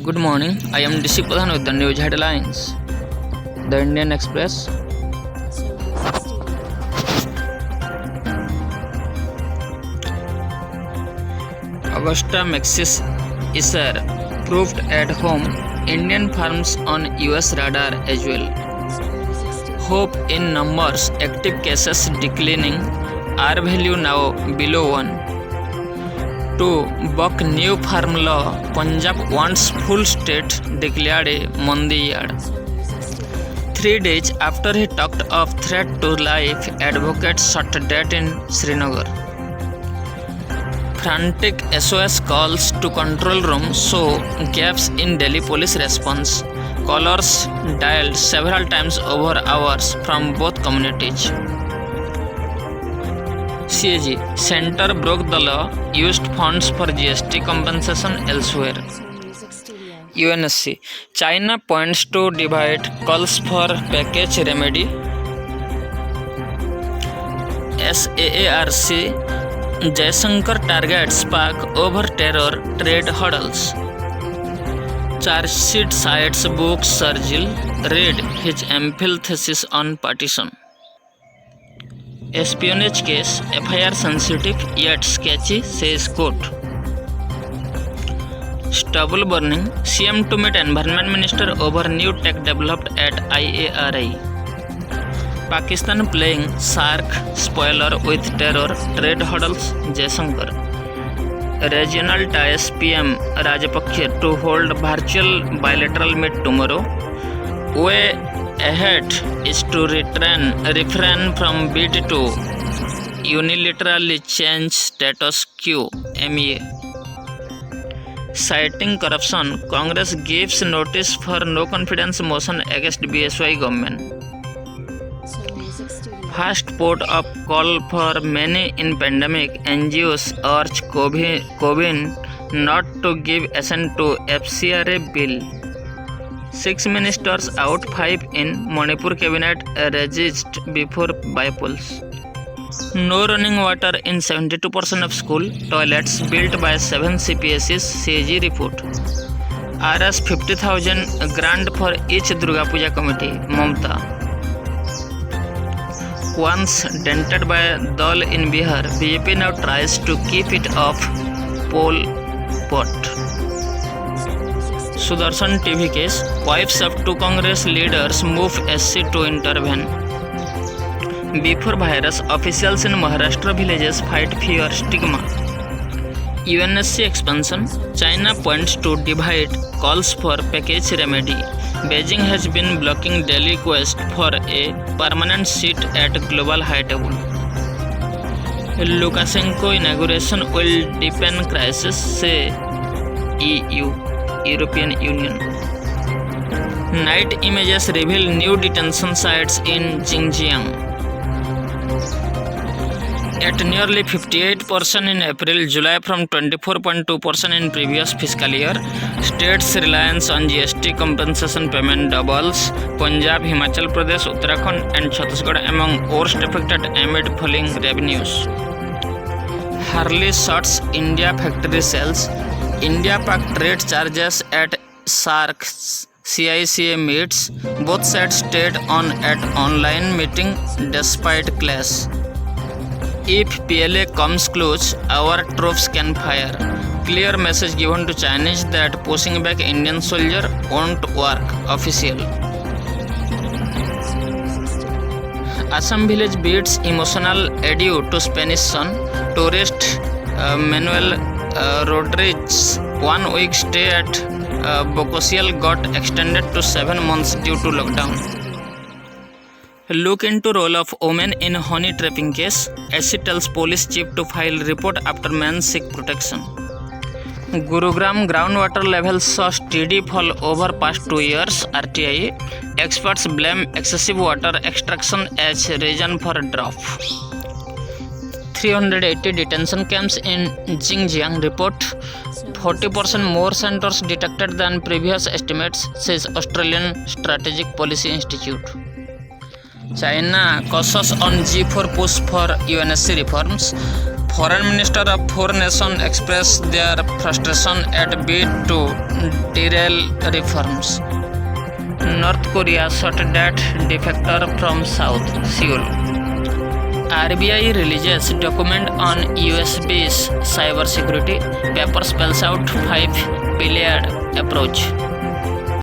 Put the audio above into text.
Good morning. I am DC Pradhan with the news headlines. The Indian Express. Augusta Maxis Isar proved at home. Indian farms on US radar as well. Hope in numbers. Active cases declining. R value now below 1. To buck new farm law, Punjab wants full state declared a Mandi yard. 3 days after he talked of threat to life, advocates shot dead in Srinagar. Frantic SOS calls to control room show gaps in Delhi police response. Callers dialed several times over hours from both communities. CAG Center broke the law, used funds for GST compensation elsewhere. UNSC China points to divide, calls for package remedy. SAARC Jaishankar targets Pak over terror trade hurdles. Charge sheet cites book Shargil read his MPhil thesis on partition. Espionage case, FIR sensitive yet sketchy, says court. Stubble burning, CM to meet Environment Minister over new tech developed at IARI. Pakistan playing shark spoiler with terror, trade hurdles, Jaishankar. Regional ties PM Rajapaksa to hold virtual bilateral meet tomorrow. Way ahead is to refrain from bid to unilaterally change status quo. MEA citing corruption, Congress gives notice for no confidence motion against BSY government. First port of call for many in pandemic, NGOs urge Coven not to give assent to FCRA bill. 6 ministers out, 5 in Manipur cabinet resist before bypolls. No running water in 72% of school toilets built by 7 CPSEs, CAG report. RS 50,000 grant for each Durga Puja committee, Mamta. Once dented by Dal in Bihar, BJP now tries to keep it off Pol Pot. Sudarshan TV case, wives of 2 Congress leaders move SC to intervene. Before virus, officials in Maharashtra villages fight fear stigma. UNSC expansion, China points to divide, calls for package remedy. Beijing has been blocking Delhi quest for a permanent seat at global high table. Lukashenko inauguration will deepen crisis, say EU. European Union. Night images reveal new detention sites in Xinjiang. At nearly 58% in April, July from 24.2% in previous fiscal year, states' reliance on GST compensation payment doubles. Punjab, Himachal Pradesh, Uttarakhand and Chhattisgarh among worst affected amid falling revenues. Harley shuts India factory sales. India-Pak trade charges at SAARC CICA meets. Both sides stayed on at online meeting despite clash. If PLA comes close, our troops can fire. Clear message given to Chinese that pushing back Indian soldier won't work. Official. Assam village beats emotional adieu to Spanish son. Tourist Manuel Rodriguez 1 week stay at Bocosiel got extended to 7 months due to lockdown. Look into role of women in honey trapping case. SC tells police chief to file report after man seek protection. Gurugram groundwater levels saw steady fall over past 2 years. RTI experts blame excessive water extraction as reason for drop. 380 detention camps in Xinjiang report 40% more centers detected than previous estimates, says Australian Strategic Policy Institute. China cautious on G4 push for UNSC reforms. Foreign Minister of four nations expressed their frustration at bid to derail reforms. North Korea shot debt defector from South Seoul. RBI releases document on USB's cybersecurity. Paper spells out 5 billion approach.